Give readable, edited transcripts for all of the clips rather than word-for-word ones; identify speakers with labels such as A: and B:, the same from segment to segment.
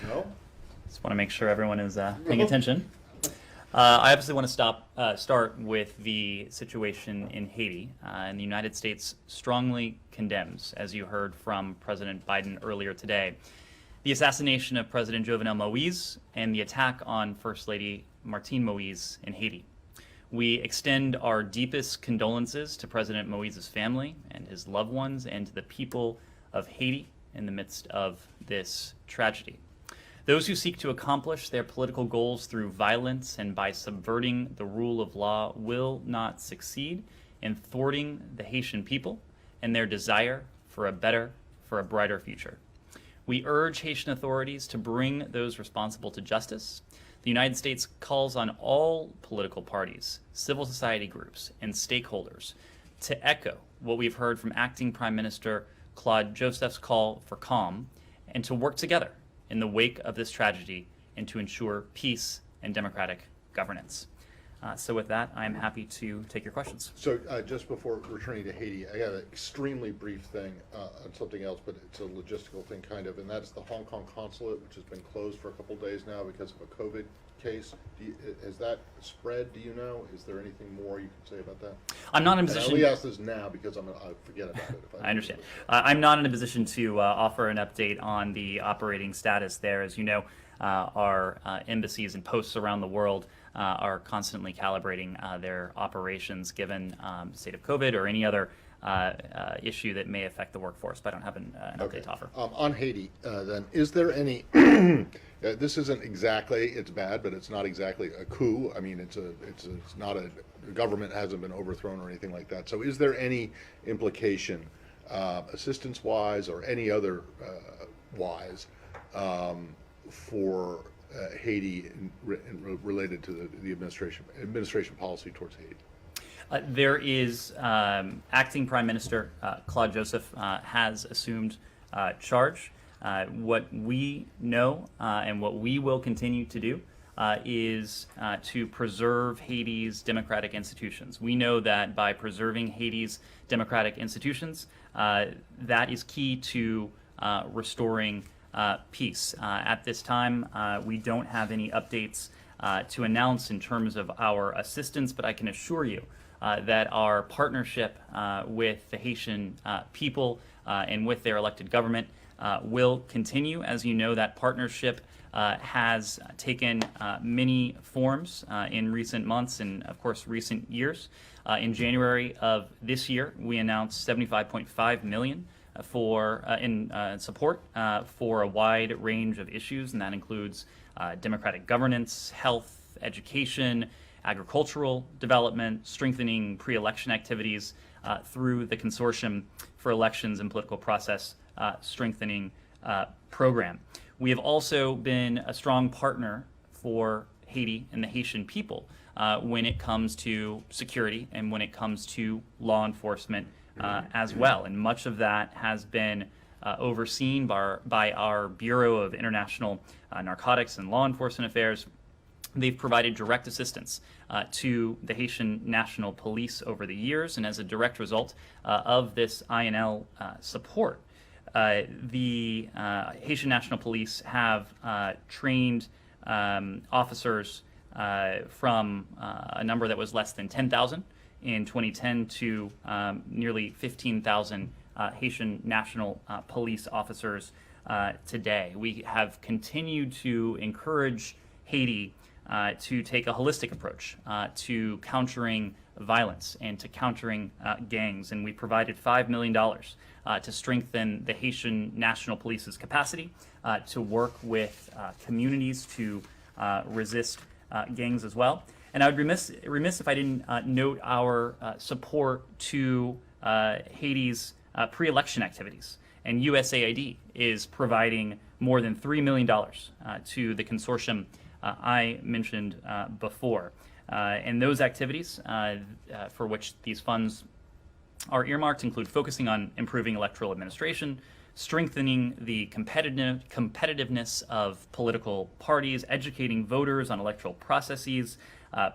A: No?
B: Just want to make sure everyone is paying attention. I obviously want to start with the situation in Haiti, and the United States strongly condemns, as you heard from President Biden earlier today, the assassination of President Jovenel Moise and the attack on First Lady Martine Moise in Haiti. We extend our deepest condolences to President Moise's family and his loved ones and to the people of Haiti in the midst of this tragedy. Those who seek to accomplish their political goals through violence and by subverting the rule of law will not succeed in thwarting the Haitian people and their desire for a brighter future. We urge Haitian authorities to bring those responsible to justice. The United States calls on all political parties, civil society groups, and stakeholders to echo what we've heard from Acting Prime Minister Claude Joseph's call for calm and to work together in the wake of this tragedy and to ensure peace and democratic governance. So with that, I'm happy to take your questions.
A: So just before returning to Haiti, I got an extremely brief thing on something else, but it's a logistical thing kind of, and that's the Hong Kong consulate, which has been closed for a couple days now because of a COVID case. Has that spread, do you know? Is there anything more you can say about that?
B: I'm not in a
A: And
B: position...
A: I only ask this now because I forget about it.
B: I understand. I'm not in a position to offer an update on the operating status there. As you know, our embassies and posts around the world are constantly calibrating their operations given the state of COVID or any other issue that may affect the workforce, but I don't have an update to offer.
A: On Haiti, then, is there any, this isn't exactly, it's bad, but it's not exactly a coup. I mean, it's not the government hasn't been overthrown or anything like that. So is there any implication, assistance-wise or any other wise, for Haiti related to the administration policy towards Haiti?
B: There is Acting Prime Minister Claude Joseph has assumed charge. What we know and what we will continue to do is to preserve Haiti's democratic institutions. We know that by preserving Haiti's democratic institutions, that is key to restoring peace. At this time, we don't have any updates to announce in terms of our assistance, but I can assure you that our partnership with the Haitian people and with their elected government will continue. As you know, that partnership has taken many forms in recent months and, of course, recent years. In January of this year, we announced $75.5 million in support for a wide range of issues, and that includes democratic governance, health, education, agricultural development, strengthening pre-election activities through the Consortium for Elections and Political Process Strengthening Program. We have also been a strong partner for Haiti and the Haitian people when it comes to security and when it comes to law enforcement as well. And much of that has been overseen by our Bureau of International Narcotics and Law Enforcement Affairs. They've provided direct assistance to the Haitian National Police over the years, and as a direct result of this INL support, the Haitian National Police have trained officers from a number that was less than 10,000 in 2010 to nearly 15,000 Haitian National Police officers today. We have continued to encourage Haiti to take a holistic approach to countering violence and to countering gangs, and we provided $5 million to strengthen the Haitian National Police's capacity to work with communities to resist gangs as well. And I would be remiss if I didn't note our support to Haiti's pre-election activities. And USAID is providing more than $3 million to the consortium I mentioned before. And those activities for which these funds are earmarked include focusing on improving electoral administration, strengthening the competitiveness of political parties, educating voters on electoral processes,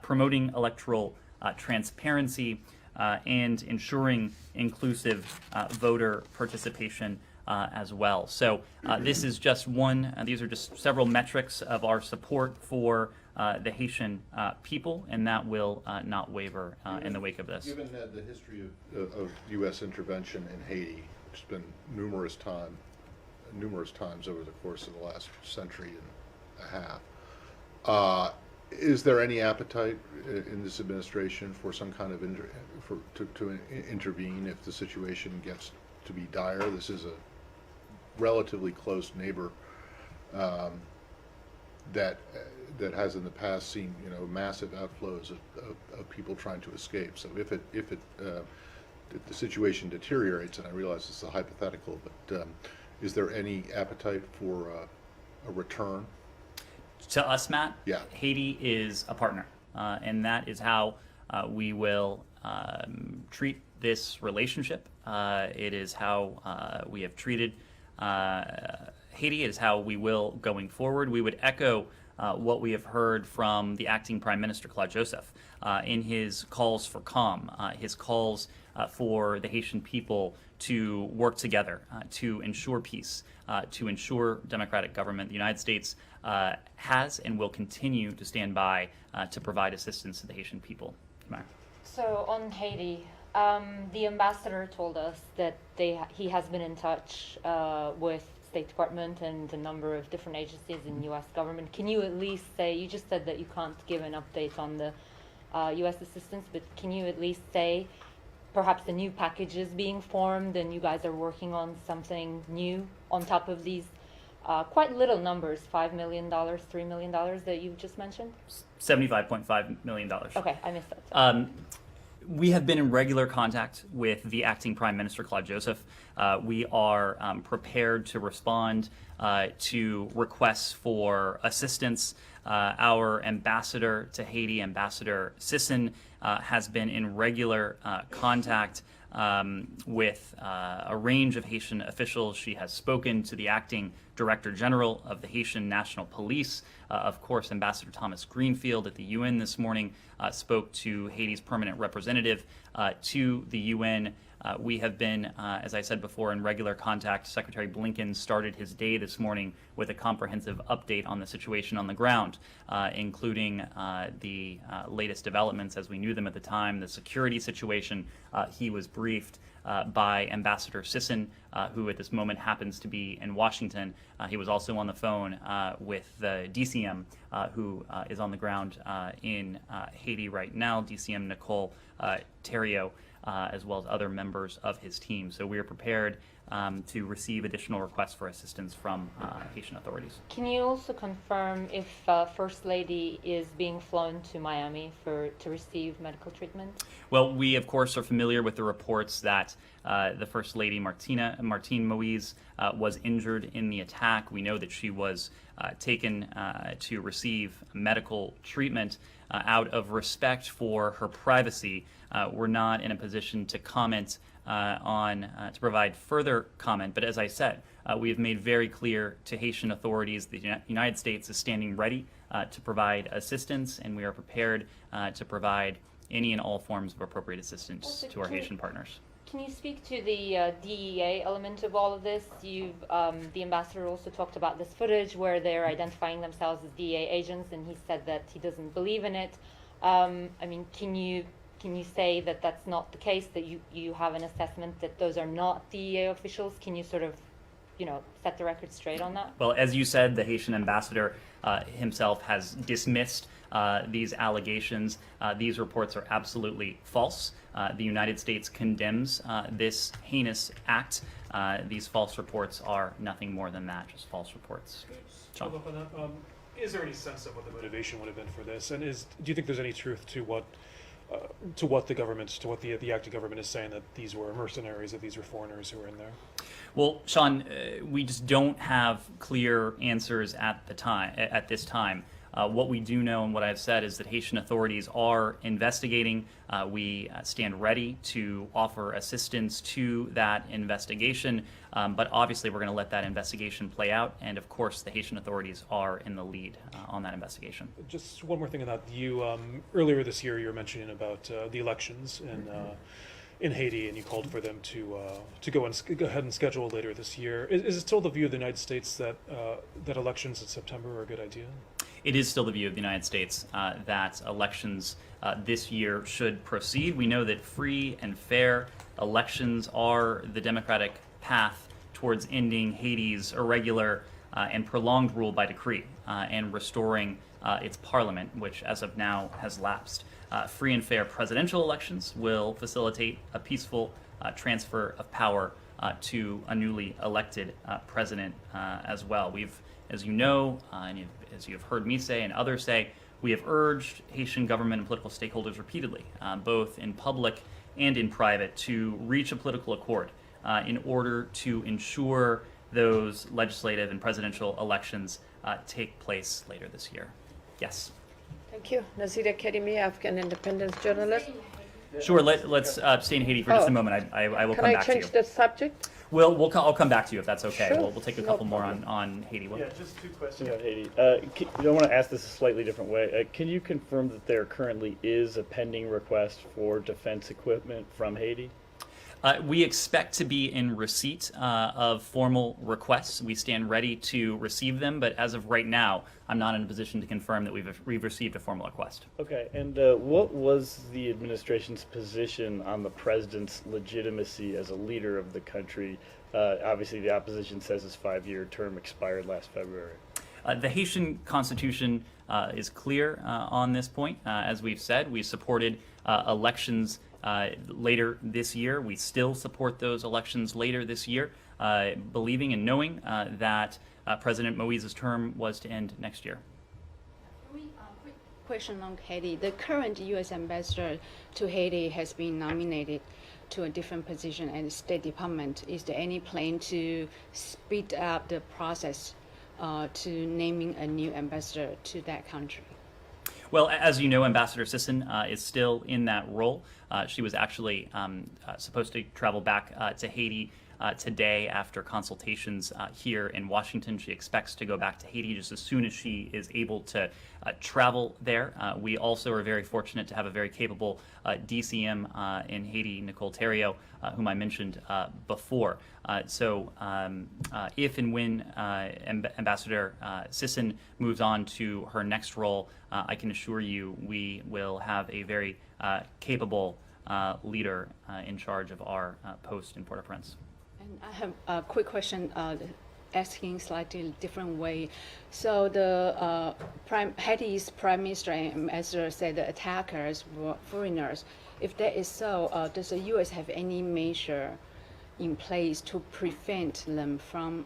B: promoting electoral transparency, and ensuring inclusive voter participation as well. So this is just one, these are just several metrics of our support for the Haitian people, and that will not waver in the wake of this.
A: Given the history of U.S. intervention in Haiti, which has been numerous times over the course of the last century and a half, is there any appetite in this administration for some kind of to intervene if the situation gets to be dire? This is a relatively close neighbor that has in the past seen massive outflows of people trying to escape. So if the situation deteriorates, and I realize this is a hypothetical, but is there any appetite for a return?
B: To us, Matt,
A: Yeah.
B: Haiti is a partner, and that is how we will treat this relationship. It is how we have treated Haiti. It is how we will going forward. We would echo what we have heard from the acting Prime Minister, Claude Joseph, in his calls for calm, his calls for the Haitian people to work together, to ensure peace, to ensure democratic government. The United States has and will continue to stand by to provide assistance to the Haitian people.
C: So on Haiti, the ambassador told us that he has been in touch with State Department and a number of different agencies in U.S. government. Can you at least say, you just said that you can't give an update on the U.S. assistance, but can you at least say perhaps a new package is being formed and you guys are working on something new on top of these quite little numbers, $5 million, $3 million that you just mentioned?
B: $75.5 million.
C: Okay, I missed that.
B: We have been in regular contact with the acting Prime Minister, Claude Joseph. We are prepared to respond to requests for assistance. Our ambassador to Haiti, Ambassador Sisson, has been in regular contact with a range of Haitian officials. She has spoken to the acting Director General of the Haitian National Police. Of course, Ambassador Thomas Greenfield at the UN this morning spoke to Haiti's permanent representative to the UN. We have been, as I said before, in regular contact. Secretary Blinken started his day this morning with a comprehensive update on the situation on the ground, including the latest developments as we knew them at the time, the security situation. He was briefed by Ambassador Sisson, who at this moment happens to be in Washington. He was also on the phone with the DCM, who is on the ground in Haiti right now, DCM Nicole Theriault, as well as other members of his team. So we are prepared to receive additional requests for assistance from Haitian authorities.
C: Can you also confirm if First Lady is being flown to Miami to receive medical treatment?
B: Well, we of course are familiar with the reports that the First Lady Martine Moise was injured in the attack. We know that she was taken to receive medical treatment. Out of respect for her privacy, we're not in a position to comment to provide further comment. But as I said, we have made very clear to Haitian authorities that the United States is standing ready to provide assistance, and we are prepared to provide any and all forms of appropriate assistance
C: Also,
B: to our Haitian partners.
C: Can you speak to the DEA element of all of this? The ambassador also talked about this footage where they're identifying themselves as DEA agents, and he said that he doesn't believe in it. I mean, can you say that that's not the case, that you have an assessment that those are not DEA officials? Can you sort of, set the record straight on that?
B: Well, as you said, the Haitian ambassador himself has dismissed these allegations. These reports are absolutely false. The United States condemns this heinous act. These false reports are nothing more than that, just false reports. John?
D: Follow up on that. Is there any sense of what the motivation would have been for this? And do you think there's any truth to what the acting government is saying, that these were mercenaries, that these were foreigners who were in there?
B: Well, Sean, we just don't have clear answers at this time. What we do know and what I've said is that Haitian authorities are investigating. We stand ready to offer assistance to that investigation, but obviously we're going to let that investigation play out, and of course the Haitian authorities are in the lead on that investigation.
D: Just one more thing on that. You earlier this year you were mentioning about the elections in Haiti, and you called for them to go ahead and schedule later this year. Is it still the view of the United States that that elections in September are a good idea?
B: It is still the view of the United States that elections this year should proceed. We know that free and fair elections are the democratic path towards ending Haiti's irregular and prolonged rule by decree and restoring its parliament, which as of now has lapsed. Free and fair presidential elections will facilitate a peaceful transfer of power to a newly elected president as well. We've, as you know, and as you've heard me say and others say, we have urged Haitian government and political stakeholders repeatedly, both in public and in private, to reach a political accord in order to ensure those legislative and presidential elections take place later this year. Yes.
E: Thank you. Nazira Karimi, Afghan independence journalist.
B: Sure. Let's stay in Haiti for just a moment. I will
E: Can
B: come
E: I
B: back to you.
E: change the subject?
B: I'll come back to you if that's okay.
E: Sure.
B: We'll take a
E: No
B: couple more
E: problem.
B: on Haiti.
F: Yeah, just two questions about Haiti. I want to ask this a slightly different way. Can you confirm that there currently is a pending request for defense equipment from Haiti?
B: We expect to be in receipt of formal requests. We stand ready to receive them, but as of right now, I'm not in a position to confirm that we've received a formal request.
F: Okay, and what was the administration's position on the president's legitimacy as a leader of the country? Obviously, the opposition says his 5-year term expired last February.
B: The Haitian constitution is clear on this point. As we've said, we supported elections later this year. We still support those elections later this year, believing and knowing that President Moise's term was to end next year.
G: Quick question on Haiti. The current U.S. ambassador to Haiti has been nominated to a different position at the State Department. Is there any plan to speed up the process to naming a new ambassador to that country?
B: Well, as you know, Ambassador Sisson is still in that role. She was actually supposed to travel back to Haiti today after consultations here in Washington. She expects to go back to Haiti just as soon as she is able to travel there. We also are very fortunate to have a very capable DCM in Haiti, Nicole Theriault, whom I mentioned before. So if and when Ambassador Sisson moves on to her next role, I can assure you we will have a very capable leader in charge of our post in Port-au-Prince.
G: And I have a quick question, asking slightly different way. So the Haiti's Prime Minister and Ambassador said the attackers were foreigners. If that is so, does the U.S. have any measure in place to prevent them from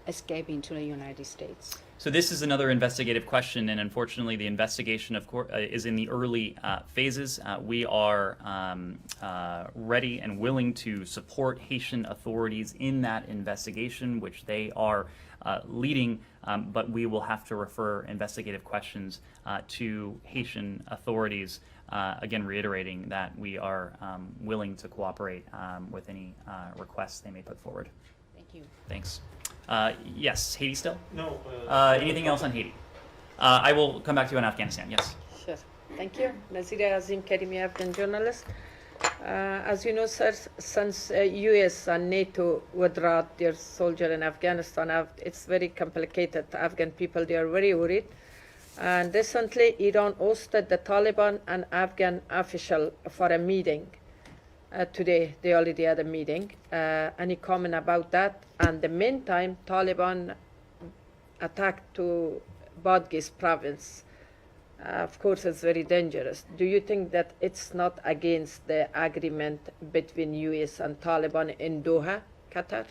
G: escaping to the United States?
B: So this is another investigative question, and unfortunately, the investigation, of course, is in the early phases. We are ready and willing to support Haitian authorities in that investigation, which they are leading, but we will have to refer investigative questions to Haitian authorities. Again, reiterating that we are willing to cooperate with any requests they may put forward.
G: Thank you.
B: Thanks. Yes, Haiti still?
D: No.
B: Anything else on Haiti? I will come back to you on Afghanistan, yes.
E: Sure. Thank you. Nazira Azim Karimi, Afghan journalist. As you know, sir, since U.S. and NATO withdraw their soldier in Afghanistan, it's very complicated. Afghan people, they are very worried. And recently, Iran hosted the Taliban and Afghan official for a meeting. Today, they already had a meeting. Any comment about that? And the meantime, Taliban attacked to Badghis province. Of course, it's very dangerous. Do you think that it's not against the agreement between U.S. and Taliban in Doha, Qatar?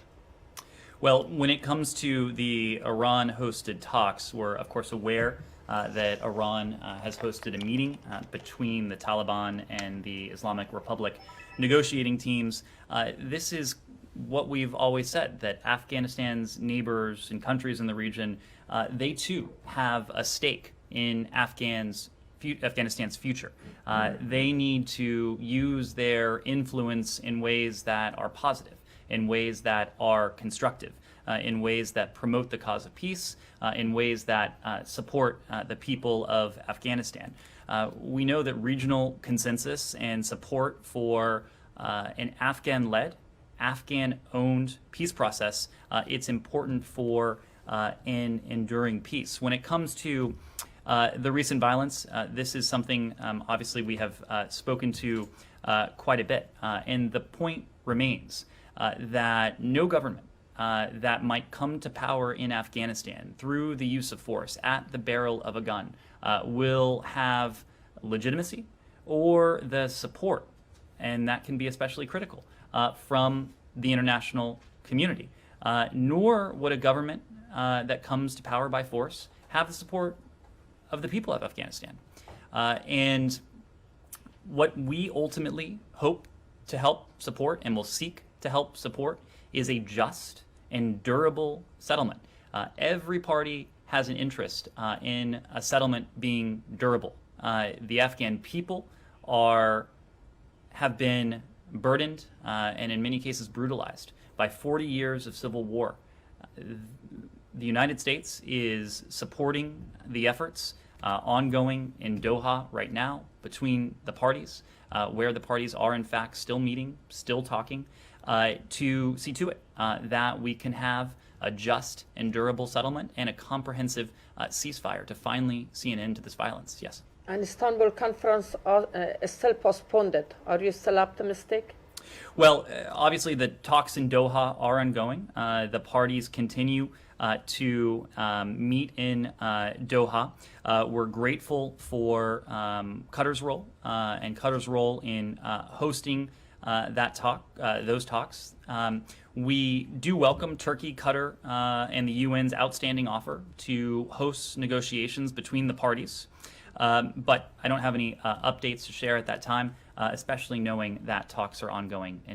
B: Well, when it comes to the Iran-hosted talks, we're of course aware that Iran has hosted a meeting between the Taliban and the Islamic Republic negotiating teams. This is what we've always said, that Afghanistan's neighbors and countries in the region, they too have a stake in Afghanistan's future. They need to use their influence in ways that are positive, in ways that are constructive, in ways that promote the cause of peace, in ways that support the people of Afghanistan. We know that regional consensus and support for an Afghan-led, Afghan-owned peace process, it's important for an enduring peace. When it comes to the recent violence, this is something obviously we have spoken to quite a bit, and the point remains that no government that might come to power in Afghanistan through the use of force at the barrel of a gun will have legitimacy or the support, and that can be especially critical, from the international community. Nor would a government that comes to power by force have the support of the people of Afghanistan. And what we ultimately hope to help support and will seek to help support is a just and durable settlement. Every party has an interest in a settlement being durable. The Afghan people have been burdened and in many cases brutalized by 40 years of civil war. The United States is supporting the efforts ongoing in Doha right now between the parties, where the parties are in fact still meeting, still talking, to see to it that we can have a just and durable settlement and a comprehensive ceasefire to finally see an end to this violence. Yes.
E: And Istanbul conference is still postponed. Are you still optimistic?
B: Well, obviously the talks in Doha are ongoing. The parties continue to meet in Doha. We're grateful for Qatar's role and Qatar's role in hosting those talks. We do welcome Turkey, Qatar, and the UN's outstanding offer to host negotiations between the parties. But I don't have any updates to share at that time, especially knowing that talks are ongoing.